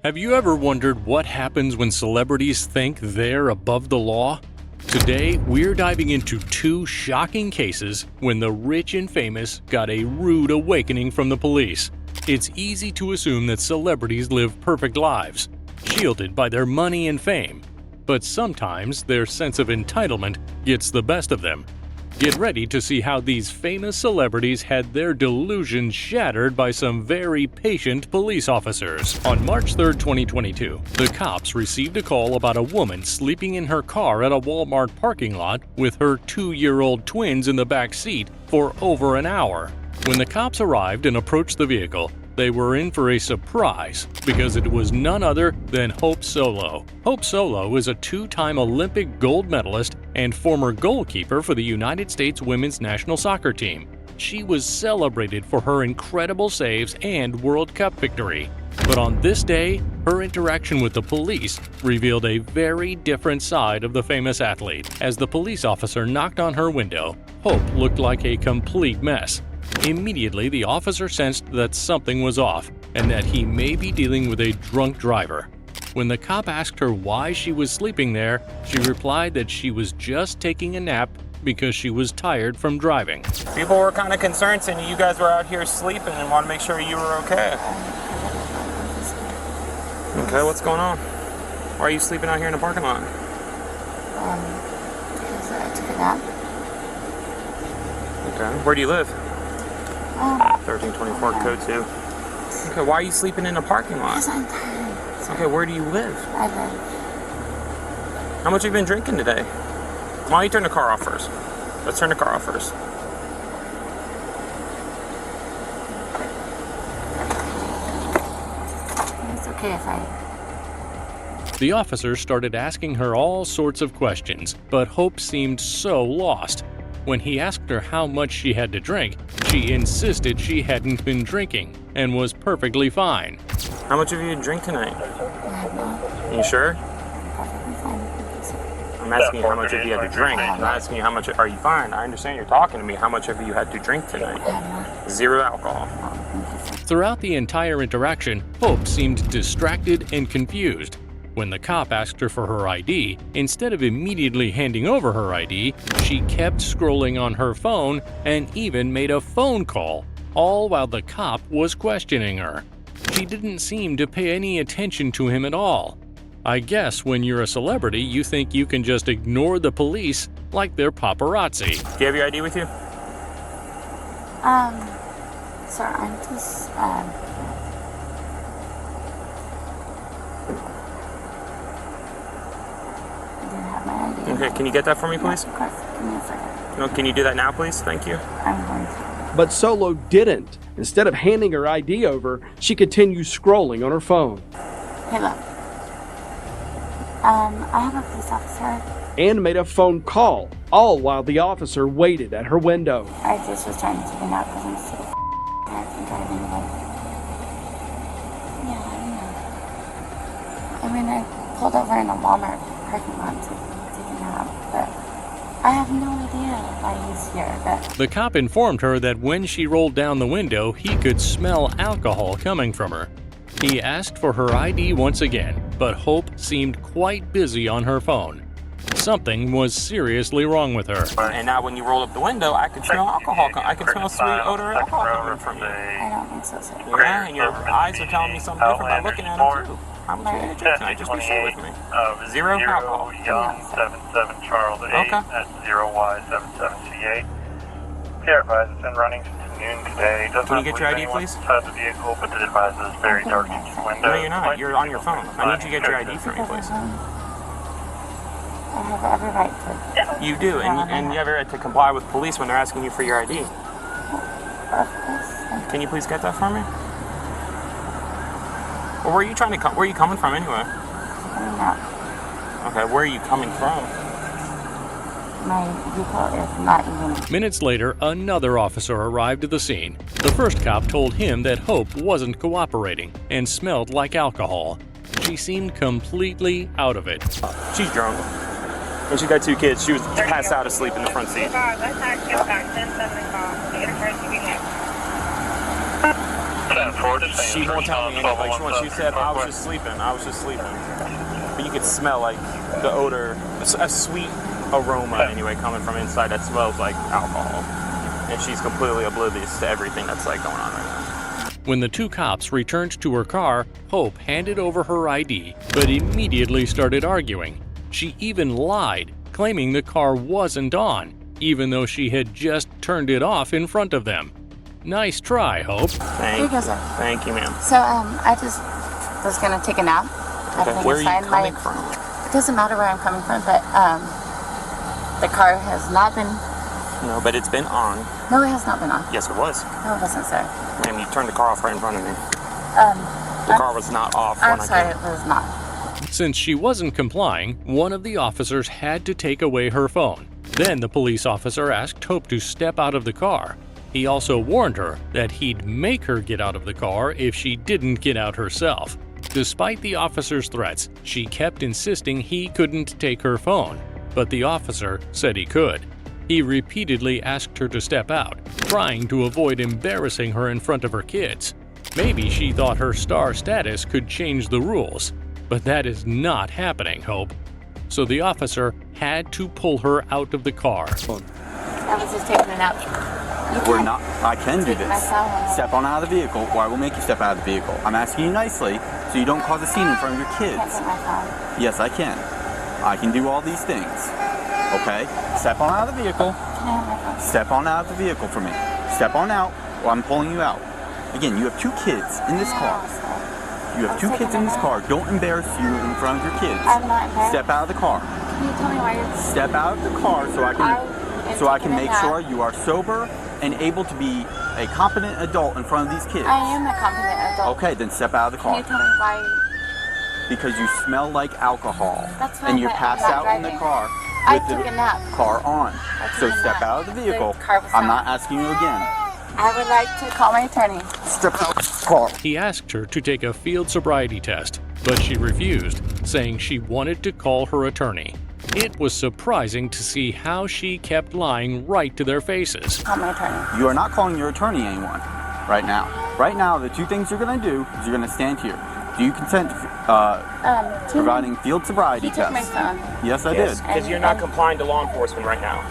Have you ever wondered what happens when celebrities think they're above the law? Today, we're diving into two shocking cases when the rich and famous got a rude awakening from the police. It's easy to assume that celebrities live perfect lives, shielded by their money and fame. But sometimes their sense of entitlement gets the best of them. Get ready to see how these famous celebrities had their delusions shattered by some very patient police officers. On March 3, 2022, the cops received a call about a woman sleeping in her car at a Walmart parking lot with her 2-year-old twins in the back seat for over an hour. When the cops arrived and approached the vehicle, they were in for a surprise because it was none other than Hope Solo. Hope Solo is a 2-time Olympic gold medalist and former goalkeeper for the United States women's national soccer team. She was celebrated for her incredible saves and World Cup victory. But on this day, her interaction with the police revealed a very different side of the famous athlete. As the police officer knocked on her window, Hope looked like a complete mess. Immediately, the officer sensed that something was off and that he may be dealing with a drunk driver. When the cop asked her why she was sleeping there, she replied that she was just taking a nap because she was tired from driving. People were kind of concerned saying you guys were out here sleeping and wanted to make sure you were okay. Okay, what's going on? Why are you sleeping out here in the parking lot? Because I took a nap. Okay, where do you live? 1324 yeah. code 2. Okay, why are you sleeping in the parking lot? Because I'm tired. Okay, where do you live? I live. How much have you been drinking today? Why don't you turn the car off first? Let's turn the car off first. It's okay if I... The officer started asking her all sorts of questions, but Hope seemed so lost. When he asked her how much she had to drink, she insisted she hadn't been drinking and was perfectly fine. How much have you drank tonight? I have not. You sure? Perfectly fine. I'm asking you how much have you had to drink. I'm not asking you how much are you fine. I understand you're talking to me. How much have you had to drink tonight? I have not. 0 alcohol. Throughout the entire interaction, Hope seemed distracted and confused. When the cop asked her for her ID, instead of immediately handing over her ID, she kept scrolling on her phone and even made a phone call, all while the cop was questioning her. She didn't seem to pay any attention to him at all. I guess when you're a celebrity, you think you can just ignore the police like they're paparazzi. Do you have your ID with you? Sir, I'm just, Okay, can you get that for me, please? Of course. Give me a second. No, can you do that now, please? Thank you. I'm going to. But Solo didn't. Instead of handing her ID over, she continued scrolling on her phone. Hey, look. I have a police officer. And made a phone call, all while the officer waited at her window. I just was trying to take a nap because I'm sick of tired from driving. Yeah, I mean, I pulled over in a Walmart parking lot to take a nap, but I have no idea why he's here. The cop informed her that when she rolled down the window, he could smell alcohol coming from her. He asked for her ID once again, but Hope seemed quite busy on her phone. Something was seriously wrong with her. And now when you roll up the window, I can smell alcohol. I can smell sweet odor of alcohol coming from you. I don't think so, sir. Yeah, and your eyes are telling me something different by looking at them too. How much did you drink tonight? Just be sure with me. 0 alcohol. Young 77 Charles 8 Okay. at 0Y77C8. Verifies it's been running since noon today. Can you get your ID, please? Inside the vehicle, but it advises it's very dark in your window. No, you're not. You're on your phone. I need you to get your ID for me, please. I have every right to. You do, and you have every right to comply with police when they're asking you for your ID. Of course. Can you please get that for me? Well, where are you trying to come? Where are you coming from anyway? Coming out. Okay, where are you coming from? My vehicle is not even. Minutes later, another officer arrived at the scene. The first cop told him that Hope wasn't cooperating and smelled like alcohol. She seemed completely out of it. She's drunk. And she's got 2 kids. She was passed out asleep in the front seat. She won't tell me anything. She said, I was just sleeping. But you could smell like the odor, a sweet aroma anyway, coming from inside that smells like alcohol. And she's completely oblivious to everything that's like going on right now. When the two cops returned to her car, Hope handed over her ID, but immediately started arguing. She even lied, claiming the car wasn't on, even though she had just turned it off in front of them. Nice try, Hope. Here you go, sir. Thank you, ma'am. So, I just was gonna take a nap. Okay. Where are you coming from? It doesn't matter where I'm coming from, but the car has not been. No, but it's been on. No, it has not been on. Yes, it was. No, it wasn't, sir. Ma'am, you turned the car off right in front of me. The car was not off when I'm I sorry, came. it was not. Since she wasn't complying, one of the officers had to take away her phone. Then the police officer asked Hope to step out of the car. He also warned her that he'd make her get out of the car if she didn't get out herself. Despite the officer's threats, she kept insisting he couldn't take her phone, but the officer said he could. He repeatedly asked her to step out, trying to avoid embarrassing her in front of her kids. Maybe she thought her star status could change the rules, but that is not happening, Hope. So the officer had to pull her out of the car. I was just taking a nap. We're not. I can do Take this. my phone. Step on out of the vehicle, or I will make you step out of the vehicle. I'm asking you nicely, so you don't cause a scene in front of your I can't kids. take my phone. Yes, I can. I can do all these things. Okay? Step on out of the vehicle. Can I have my phone? Step on out of the vehicle for me. Step on out, or I'm pulling you out. Again, you have two kids in this car. You have two kids in this car. Don't embarrass you in front of your kids. I'm not embarrassed. Step out of the car. Can you tell me why you're... Step out of the car so I can make sure you are sober and able to be a competent adult in front of these kids. I am a competent adult. Okay, then step out of the Can car. you tell me why... Because you smell like alcohol. That's fine, and you're but passed I'm not out in the driving. car I with took the a nap. car on. So took a step nap. out of the vehicle. The car was I'm on. not asking you again. I would like to call my attorney. Step out of the car. He asked her to take a field sobriety test, but she refused, saying she wanted to call her attorney. It was surprising to see how she kept lying right to their faces. Call my attorney. You are not calling your attorney anyone right now. Right now, the two things you're going to do is you're going to stand here. Do you consent to providing field sobriety He took my tests? phone. Yes, I did. Because you're not complying to law enforcement right now.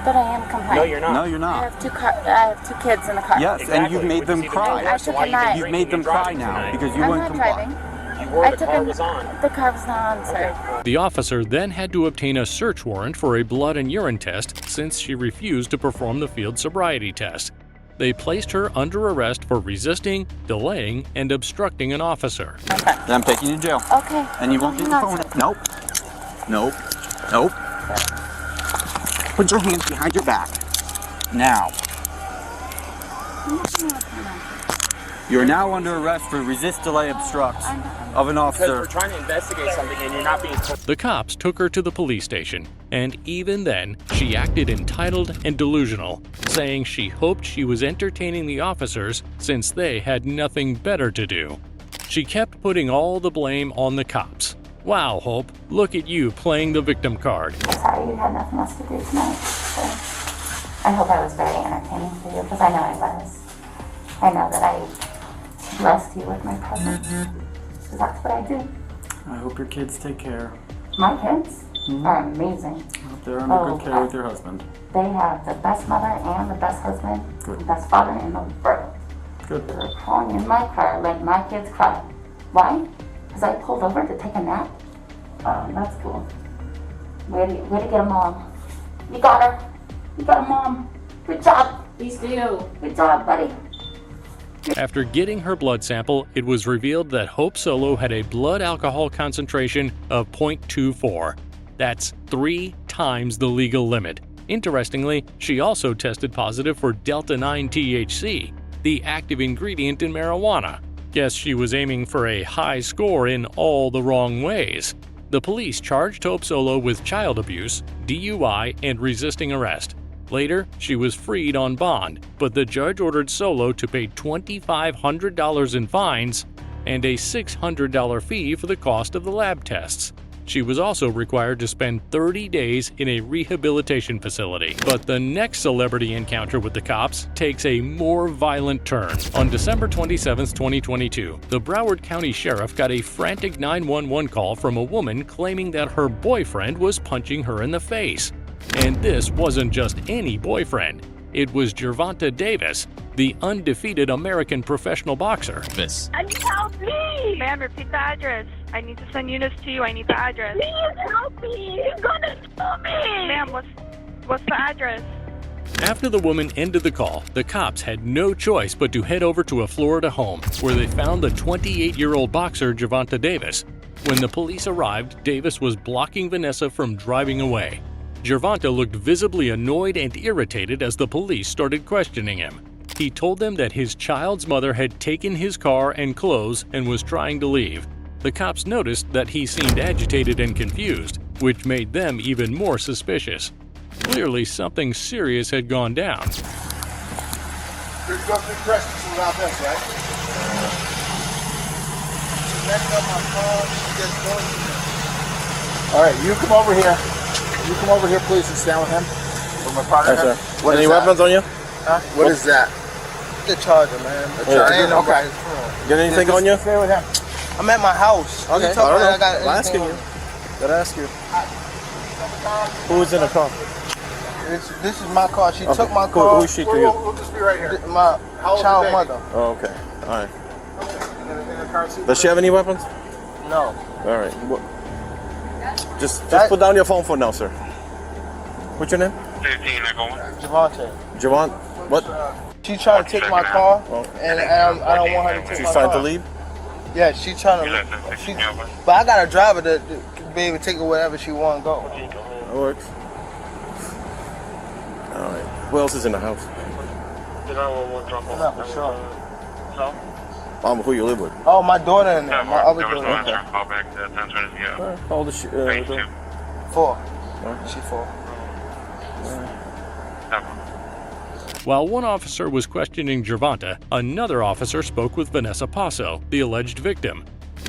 But I am compliant. No, you're not. No, you're I not. have two kids in the car. Yes, Exactly, and you've made which them is even cry. I took a nap. You've made them cry now because you I'm wouldn't not comply. driving. You were, I the took car a- was on. The car was not on, sir. The officer then had to obtain a search warrant for a blood and urine test since she refused to perform the field sobriety test. They placed her under arrest for resisting, delaying, and obstructing an officer. Okay. Then I'm taking you to jail. Okay. And you won't get your Hang on, phone. sir. Nope. Nope. Nope. Put your hands behind your back. Now. You're now under arrest for resist, delay, obstruct of an Because officer. we're trying to investigate something and you're not being told. The cops took her to the police station, and even then, she acted entitled and delusional, saying she hoped she was entertaining the officers since they had nothing better to do. She kept putting all the blame on the cops. Wow, Hope, look at you playing the victim card. I'm sorry you had nothing else to do tonight. So I hope I was very entertaining for you, because I know I was. I know that I blessed you with my presence. Because that's what I do. I hope your kids take care. My kids are amazing. I hope they're under good care with your husband. They have the best mother and the best husband, Good. the best father in the world. Good. They're crawling in my car, letting my kids cry. Why? Because I pulled over to take a nap? Oh, that's cool. Way to get a mom. You got her. You got a mom. Good job. Please do. Good job, buddy. After getting her blood sample, it was revealed that Hope Solo had a blood alcohol concentration of 0.24. That's 3 times the legal limit. Interestingly, she also tested positive for delta-9 THC, the active ingredient in marijuana. Guess she was aiming for a high score in all the wrong ways. The police charged Hope Solo with child abuse, DUI, and resisting arrest. Later, she was freed on bond, but the judge ordered Solo to pay $2,500 in fines and a $600 fee for the cost of the lab tests. She was also required to spend 30 days in a rehabilitation facility. But the next celebrity encounter with the cops takes a more violent turn. On December 27, 2022, the Broward County Sheriff got a frantic 911 call from a woman claiming that her boyfriend was punching her in the face. And this wasn't just any boyfriend. It was Gervonta Davis, the undefeated American professional boxer. I need help, please! Ma'am, repeat the address. I need to send units to you. I need the address. Please help me! You're gonna kill me! Ma'am, what's the address? After the woman ended the call, the cops had no choice but to head over to a Florida home, where they found the 28-year-old boxer Gervonta Davis. When the police arrived, Davis was blocking Vanessa from driving away. Gervonta looked visibly annoyed and irritated as the police started questioning him. He told them that his child's mother had taken his car and clothes and was trying to leave. The cops noticed that he seemed agitated and confused, which made them even more suspicious. Clearly, something serious had gone down. There's nothing Christmas without this, right? All right, you come over here. You come over here, please, and stand with him. With my partner. Yes, sir. Any weapons on you? Huh? What is that? The charger, man. The charger? Okay. Get anything on you? Stay with him. I'm at my house. Okay. I don't know. I'm asking you. Gotta ask you. Who's in the car? This is my car. She took my cool. car. Who's she to you? We'll just be right here. My child mother. Oh, okay. All right. Does she have any weapons? No. All right. Just put down your phone for now, sir. What's your name? 15, Gervonta. Javon. What? She trying to take my car, and I don't want her to take She's my trying car. to leave? Yeah, she trying to. But I got a driver to be able to take her wherever she want to go. That works. All right. Who else is in the house? Not for sure. Who you live with? Oh, my daughter in there. My other daughter. Okay. How old is she? 4. She 4. While one officer was questioning Gervonta, another officer spoke with Vanessa Paso, the alleged victim.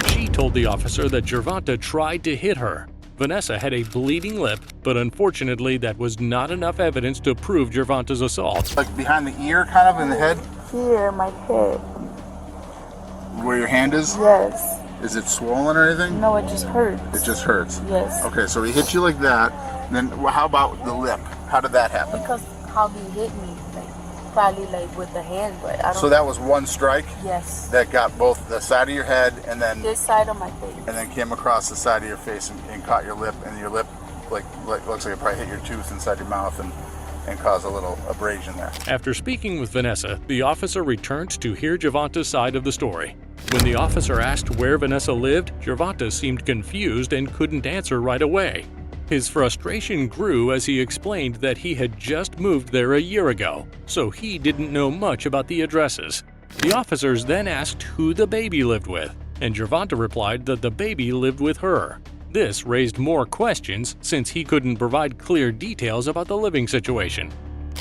She told the officer that Gervonta tried to hit her. Vanessa had a bleeding lip, but unfortunately that was not enough evidence to prove Gervonta's assault. Like behind the ear, kind of, in the head? Here, my head. Where your hand is? Yes. Is it swollen or anything? No, it just hurts. It just hurts? Yes. Okay, so he hit you like that. Then how about the lip? How did that happen? Because how he hit me, probably with the hand, but I don't. So that was one strike? Yes. That got both the side of your head and then this side of my face. And then came across the side of your face and caught your lip, and your lip like looks like it probably hit your tooth inside your mouth and caused a little abrasion there. After speaking with Vanessa, the officer returned to hear Gervonta's side of the story. When the officer asked where Vanessa lived, Gervonta seemed confused and couldn't answer right away. His frustration grew as he explained that he had just moved there a year ago, so he didn't know much about the addresses. The officers then asked who the baby lived with, and Gervonta replied that the baby lived with her. This raised more questions since he couldn't provide clear details about the living situation.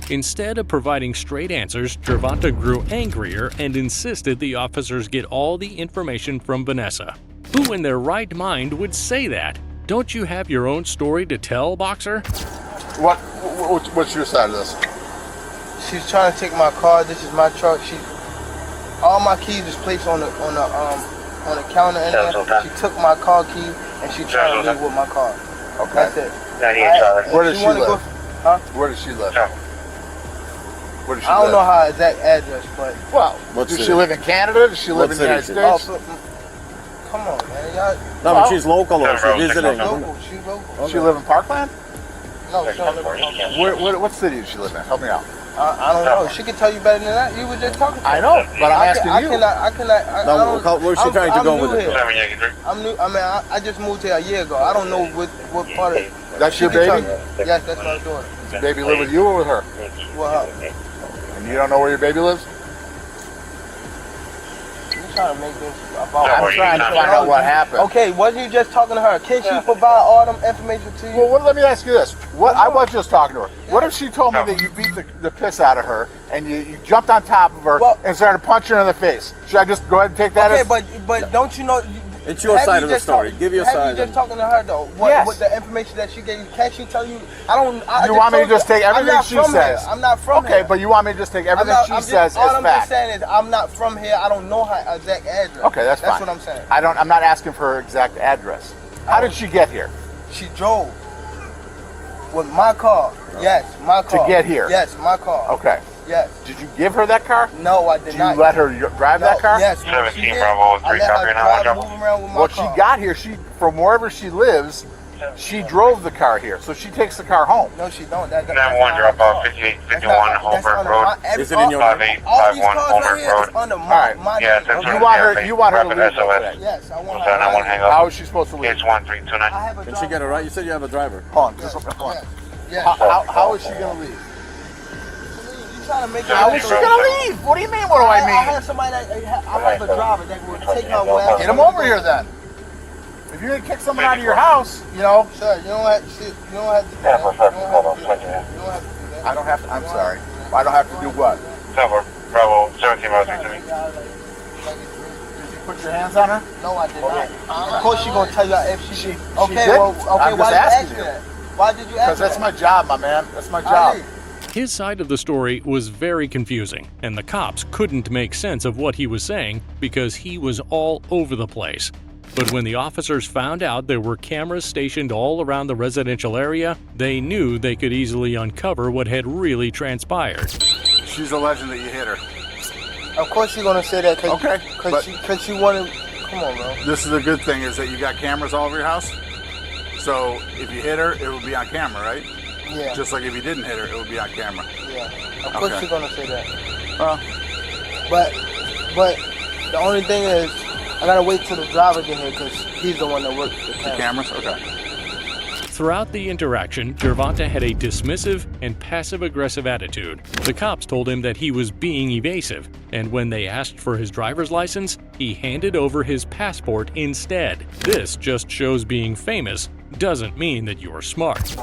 Instead of providing straight answers, Gervonta grew angrier and insisted the officers get all the information from Vanessa. Who in their right mind would say that? Don't you have your own story to tell, Boxer? What's your side of this? She's trying to take my car. This is my truck. All my keys is placed on the counter in there. She took my car key and she trying to leave with my car. Okay. That's it. Where does she live? Huh? Where does she live? Where does she I don't live? know her exact address, but Does she live in Canada? Does she live in the United States? Come on, man. Y'all, no, but she's local or she's visiting. She's local. She live in Parkland? No, she don't live in Parkland. What city does she live in? Help me out. I don't know. She can tell you better than that. You were just talking to her. I know, but I'm asking you. I cannot. Where's she trying to go with it? I'm new. I mean, I just moved here a year ago. I don't know what part of. That's your baby? Yes, that's my daughter. Does the baby live with you or with her? Well, and you don't know where your baby lives? Trying to make this about. I'm trying to find out what happened. Okay, wasn't you just talking to her? Can she provide all them information to you? Well, let me ask you this. I was just talking to her. What if she told me that you beat the piss out of her and you jumped on top of her and started punching her in the face? Should I just go ahead and take that? Okay, but don't you know? It's your side of the story. Give your have side. You just talking to her though. What the information that she gave you? Can't she tell you? You want me to just take everything she says? I'm not from here. Okay, but you want me to just take everything she says as fact? All I'm just saying is I'm not from here. I don't know her exact address. Okay, that's fine. That's what I'm saying. I'm not asking for her exact address. How did she get here? She drove with my car. Yes, my car. To get here? Yes, my car. Okay. Yes. Did you give her that car? No, I did not. Did you let her drive that car? Yes. 17 Bravo 3 copy now. Well, she got here. From wherever she lives, she drove the car here, so she takes the car home. No, she don't. 9-1 drop off 5851 Holbrook Road. Is it in your name? 5851 Holbrook Road. Under All right. Yeah, You want her to leave today. Yes, I want her. her. Hang up. How is she supposed to leave? It's 1329. Can she get a ride? You said you have a driver. Hold on. Just hold on. Yes. How is she going to leave? Trying to make How is she going to leave? What do you mean, what do I mean? I have somebody that, I have a driver that will take her wherever. Get him over here then. If you're going to kick someone out of your house, you know. Sir, you don't have to do that. You don't have to do that. I don't have to, I'm sorry. I don't have to do what? Bravo 17 Bravo 3 Did you put your hands on her? No, I did not. Of course she's going to tell you if she did. Okay, did? well, okay, I'm why just did you asking ask you. that? Why did you ask that? Because that's my job, my man. That's my job. His side of the story was very confusing, and the cops couldn't make sense of what he was saying because he was all over the place. But when the officers found out there were cameras stationed all around the residential area, they knew they could easily uncover what had really transpired. She's alleging that you hit her. Of course she's going to say that Okay, because she wanted... Come on, bro. This is a good thing is that you got cameras all over your house. So if you hit her, it will be on camera, right? Yeah. Just like if you didn't hit her, it would be on camera. Yeah. Of course she's going to say that. Well, But the only thing is, I got to wait till the driver get here because he's the one that works the cameras. Okay. Throughout the interaction, Gervonta had a dismissive and passive-aggressive attitude. The cops told him that he was being evasive, and when they asked for his driver's license, he handed over his passport instead. This just shows being famous doesn't mean that you're smart.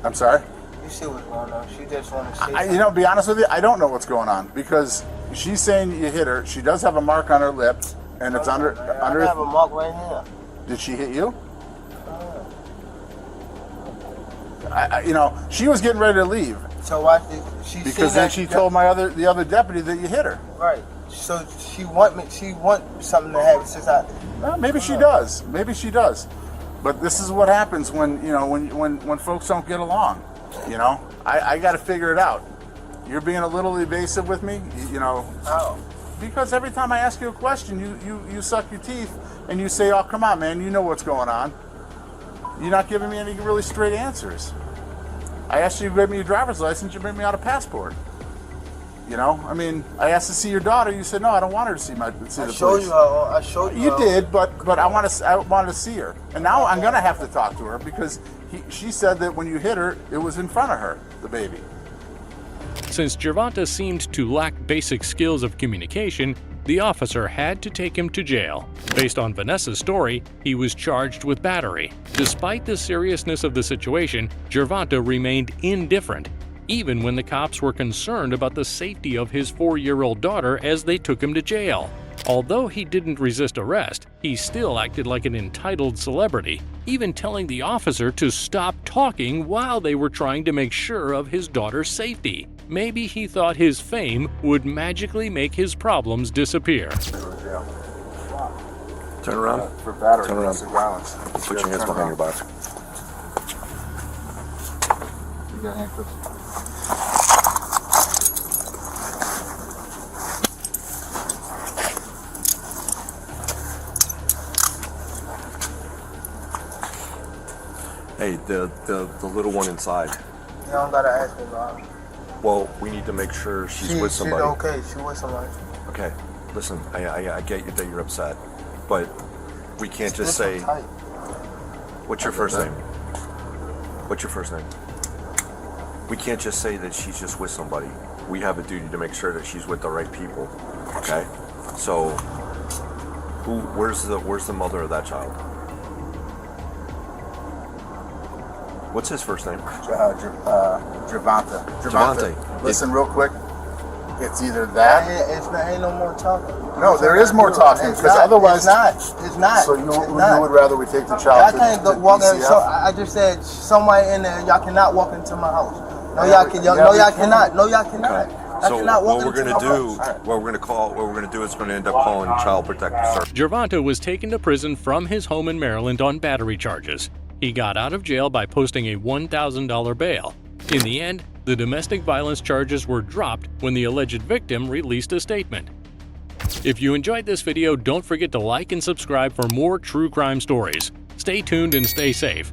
I'm sorry? You see what's going on. She just want to say to be honest with you, I don't know what's going on because she's saying you hit her. She does have a mark on her lip, and it's under. I have a mark right here. Did she hit you? She was getting ready to leave. So why did she? Because then she told the other deputy that you hit her. Right. So she want something to happen since I. Well, maybe she does. Maybe she does. But this is what happens when when folks don't get along. I got to figure it out. You're being a little evasive with me. How? Because every time I ask you a question, you suck your teeth and you say, "Oh, come on, man, you know what's going on." You're not giving me any really straight answers. I asked you to give me your driver's license, you bring me out a passport. I asked to see your daughter, you said, no, I don't want her to see the police. I showed you. You did, but I wanted to see her. And now I'm going to have to talk to her because she said that when you hit her, it was in front of her, the baby. Since Gervonta seemed to lack basic skills of communication, the officer had to take him to jail. Based on Vanessa's story, he was charged with battery. Despite the seriousness of the situation, Gervonta remained indifferent, even when the cops were concerned about the safety of his 4-year-old daughter as they took him to jail. Although he didn't resist arrest, he still acted like an entitled celebrity, even telling the officer to stop talking while they were trying to make sure of his daughter's safety. Maybe he thought his fame would magically make his problems disappear. Turn around. For battery. Turn around. Violence. Put your hands behind your back. You got handcuffs? Hey, the little one inside. You don't gotta ask me about it. Well, we need to make sure she's with somebody. She's okay. She's with somebody. Okay, listen, I get you that you're upset, but we can't just say. What's your first name? What's your first name? We can't just say that she's just with somebody. We have a duty to make sure that she's with the right people. Okay, so where's the mother of that child? What's his first name? Gervonta. Listen real quick. It's either that. Ain't no more talking. No, there is more talking because otherwise. It's not. So you would rather we take the child? I can't go walk in. So I just said somewhere in there. Y'all cannot walk into my house. No, y'all can. No, y'all cannot. No, y'all cannot. So what we're gonna do, what we're gonna do is going to end up calling Child Protective Services. Gervonta was taken to prison from his home in Maryland on battery charges. He got out of jail by posting a $1,000 bail. In the end, the domestic violence charges were dropped when the alleged victim released a statement. If you enjoyed this video, don't forget to like and subscribe for more true crime stories. Stay tuned and stay safe.